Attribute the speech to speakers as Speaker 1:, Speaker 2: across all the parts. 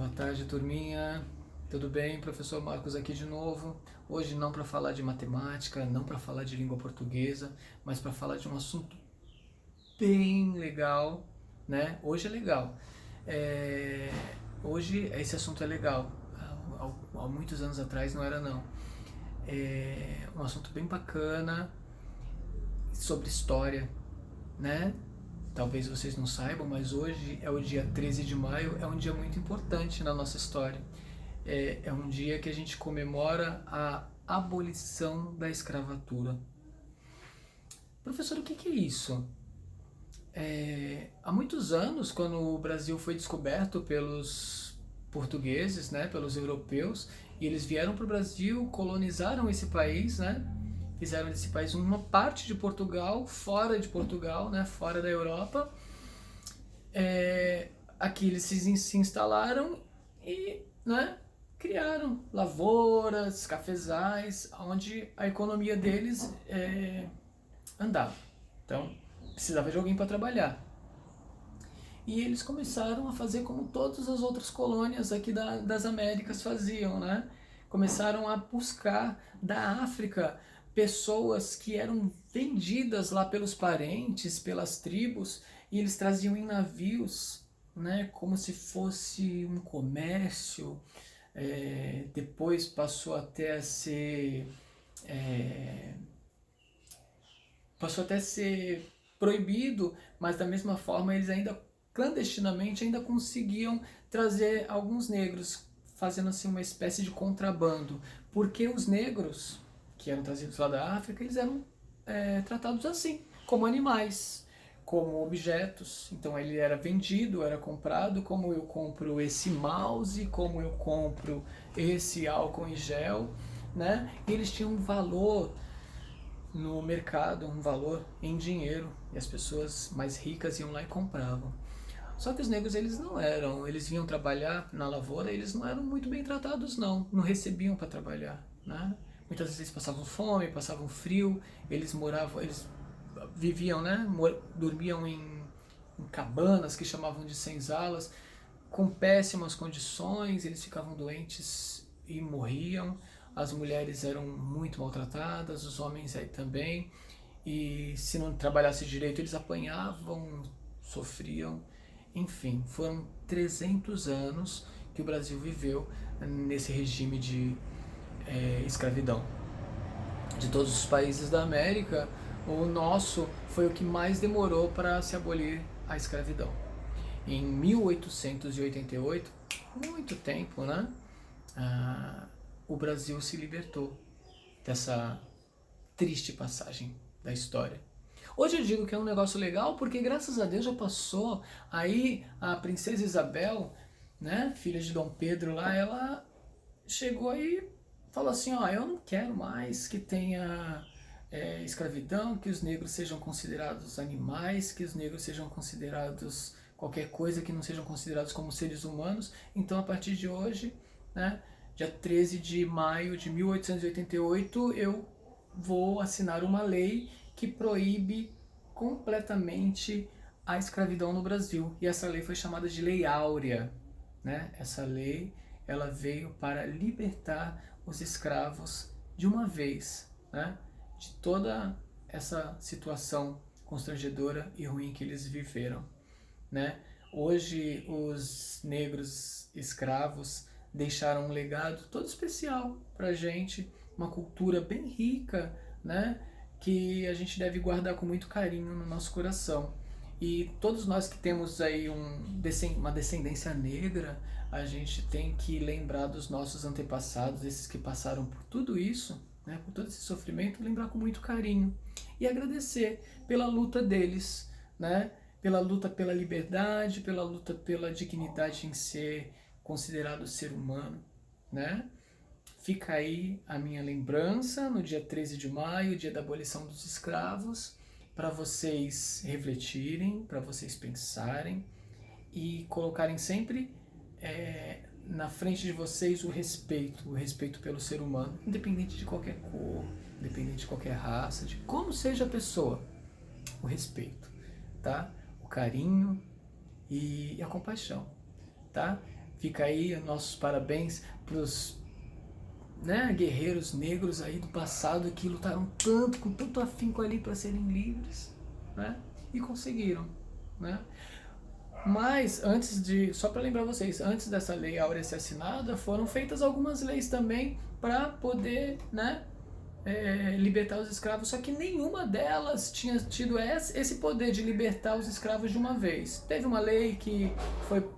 Speaker 1: Boa tarde, turminha. Tudo bem? Professor Marcos aqui de novo. Hoje não para falar de matemática, não para falar de língua portuguesa, mas para falar de um assunto bem legal, né? Hoje é legal. É, Hoje esse assunto é legal. Há muitos anos atrás não era não. É um assunto bem bacana sobre história, né? Talvez vocês não saibam, mas hoje é o dia 13 de maio, é um dia muito importante na nossa história. É um dia que a gente comemora a abolição da escravatura. Professor, o que é isso? Há muitos anos, quando o Brasil foi descoberto pelos portugueses, né, pelos europeus, e eles vieram para o Brasil, colonizaram esse país, né, fizeram desse país uma parte de Portugal, né, fora da Europa. Aqui eles se instalaram e, né, criaram lavouras, cafezais, onde a economia deles andava. Então, precisava de alguém para trabalhar. E eles começaram a fazer como todas as outras colônias aqui das Américas faziam, né? Começaram a buscar da África pessoas que eram vendidas lá pelos parentes, pelas tribos, e eles traziam em navios, né? Como se fosse um comércio. Depois é, passou até a ser proibido, mas da mesma forma eles ainda clandestinamente ainda conseguiam trazer alguns negros, fazendo assim uma espécie de contrabando, porque os negros que eram trazidos lá da África, eles eram tratados assim, como animais, como objetos. Então ele era vendido, era comprado, como eu compro esse mouse, como eu compro esse álcool em gel, né? E eles tinham um valor no mercado, um valor em dinheiro, e as pessoas mais ricas iam lá e compravam. Só que os negros, eles não eram, eles vinham trabalhar na lavoura, eles não eram muito bem tratados não recebiam para trabalhar, né? Muitas vezes eles passavam fome, passavam frio, eles viviam, né, dormiam em cabanas que chamavam de senzalas, com péssimas condições, eles ficavam doentes e morriam. As mulheres eram muito maltratadas, os homens aí também, e se não trabalhasse direito eles apanhavam, sofriam. Enfim, foram 300 anos que o Brasil viveu nesse regime de escravidão. De todos os países da América, o nosso foi o que mais demorou para se abolir a escravidão. Em 1888, muito tempo, né? O Brasil se libertou dessa triste passagem da história. Hoje eu digo que é um negócio legal porque graças a Deus já passou. Aí a princesa Isabel, né, filha de Dom Pedro lá, ela chegou aí e falou assim, ó, eu não quero mais que tenha escravidão, que os negros sejam considerados animais, que os negros sejam considerados qualquer coisa, que não sejam considerados como seres humanos. Então a partir de hoje, né, dia 13 de maio de 1888, eu vou assinar uma lei que proíbe completamente a escravidão no Brasil. E essa lei foi chamada de Lei Áurea, né? Essa lei, ela veio para libertar os escravos de uma vez, né? De toda essa situação constrangedora e ruim que eles viveram, né? Hoje os negros escravos deixaram um legado todo especial para gente, uma cultura bem rica, né? Que a gente deve guardar com muito carinho no nosso coração. E todos nós que temos aí uma descendência negra, a gente tem que lembrar dos nossos antepassados, esses que passaram por tudo isso, né, por todo esse sofrimento, lembrar com muito carinho e agradecer pela luta deles, né, pela luta pela liberdade, pela luta pela dignidade em ser considerado ser humano, né? Fica aí a minha lembrança no dia 13 de maio, dia da abolição dos escravos, para vocês refletirem, para vocês pensarem e colocarem sempre na frente de vocês o respeito pelo ser humano, independente de qualquer cor, independente de qualquer raça, de como seja a pessoa, o respeito, tá? O carinho e a compaixão, tá? Fica aí nossos parabéns para os, né, guerreiros negros aí do passado que lutaram tanto, com tanto afinco ali para serem livres, né? E conseguiram, né? Mas antes de, só para lembrar vocês, antes dessa lei áurea ser assinada, foram feitas algumas leis também para poder, né, libertar os escravos, só que nenhuma delas tinha tido esse poder de libertar os escravos de uma vez. Teve uma lei que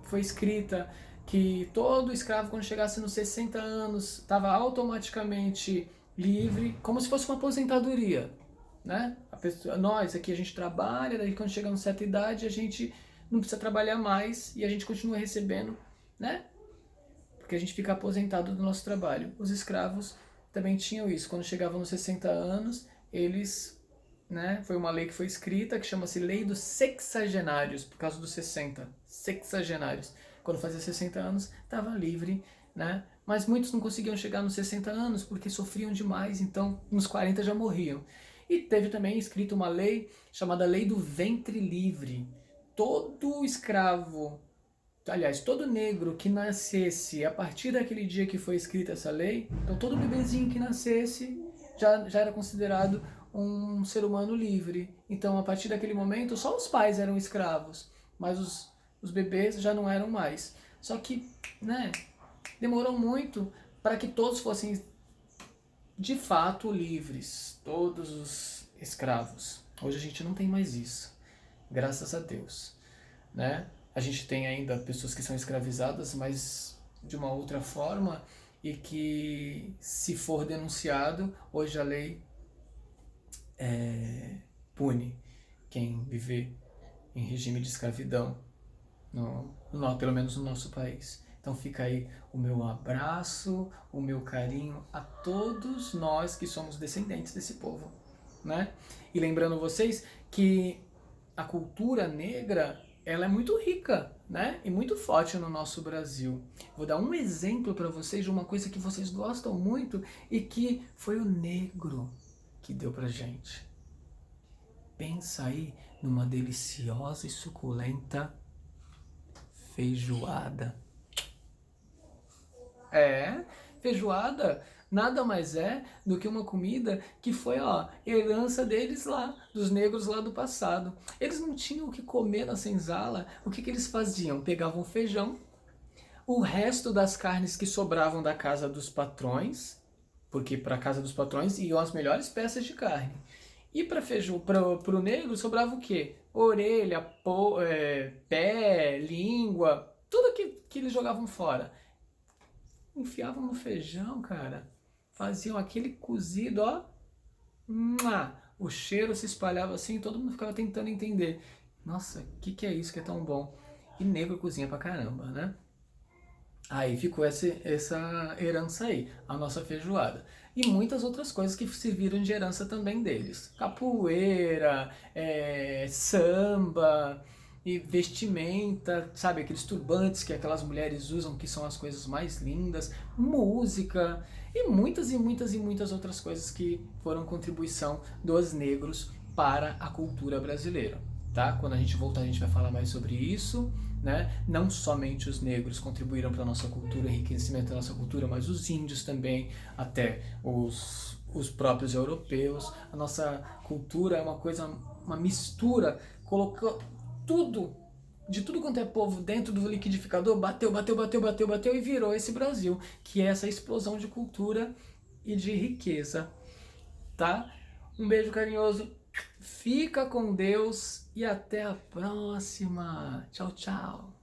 Speaker 1: foi escrita que todo escravo, quando chegasse nos 60 anos, estava automaticamente livre, como se fosse uma aposentadoria, né? Nós aqui a gente trabalha, daí quando chega a uma certa idade a gente não precisa trabalhar mais e a gente continua recebendo, né? Porque a gente fica aposentado do nosso trabalho. Os escravos também tinham isso. Quando chegavam nos 60 anos, eles, né, foi uma lei que foi escrita que chama-se Lei dos Sexagenários, por causa dos 60. Sexagenários. Quando fazia 60 anos, estava livre, né? Mas muitos não conseguiam chegar nos 60 anos porque sofriam demais, então nos 40 já morriam. E teve também escrito uma lei chamada Lei do Ventre Livre. Todo escravo, aliás, todo negro que nascesse a partir daquele dia que foi escrita essa lei, então todo bebezinho que nascesse já era considerado um ser humano livre. Então, a partir daquele momento, só os pais eram escravos, mas os bebês já não eram mais. Só que, né, demorou muito para que todos fossem de fato livres, todos os escravos. Hoje a gente não tem mais isso, graças a Deus, né? A gente tem ainda pessoas que são escravizadas, mas de uma outra forma, e que, se for denunciado, hoje a lei pune quem viver em regime de escravidão, pelo menos no nosso país. Então fica aí o meu abraço, o meu carinho a todos nós que somos descendentes desse povo, né? E lembrando vocês que a cultura negra, ela é muito rica, né? E muito forte no nosso Brasil. Vou dar um exemplo para vocês de uma coisa que vocês gostam muito e que foi o negro que deu pra gente. Pensa aí numa deliciosa e suculenta feijoada. Feijoada nada mais é do que uma comida que foi, herança deles lá, dos negros lá do passado. Eles não tinham o que comer na senzala, o que eles faziam? Pegavam feijão, o resto das carnes que sobravam da casa dos patrões, porque para a casa dos patrões iam as melhores peças de carne. E para o negro sobrava o quê? Orelha, pé, língua, tudo que eles jogavam fora. Enfiavam no feijão, cara. Faziam aquele cozido, ó. O cheiro se espalhava assim, todo mundo ficava tentando entender. Nossa, o que é isso que é tão bom? E negro cozinha pra caramba, né? Aí ficou essa herança aí, a nossa feijoada. E muitas outras coisas que serviram de herança também deles. Capoeira, samba, e vestimenta, sabe? Aqueles turbantes que aquelas mulheres usam, que são as coisas mais lindas. Música e muitas e muitas e muitas outras coisas que foram contribuição dos negros para a cultura brasileira. Tá? Quando a gente voltar, a gente vai falar mais sobre isso, né? Não somente os negros contribuíram para a nossa cultura, enriquecimento da nossa cultura, mas os índios também, até os próprios europeus. A nossa cultura é uma coisa, uma mistura, colocou tudo, de tudo quanto é povo dentro do liquidificador, bateu e virou esse Brasil, que é essa explosão de cultura e de riqueza, tá? Um beijo carinhoso. Fica com Deus e até a próxima. Tchau, tchau.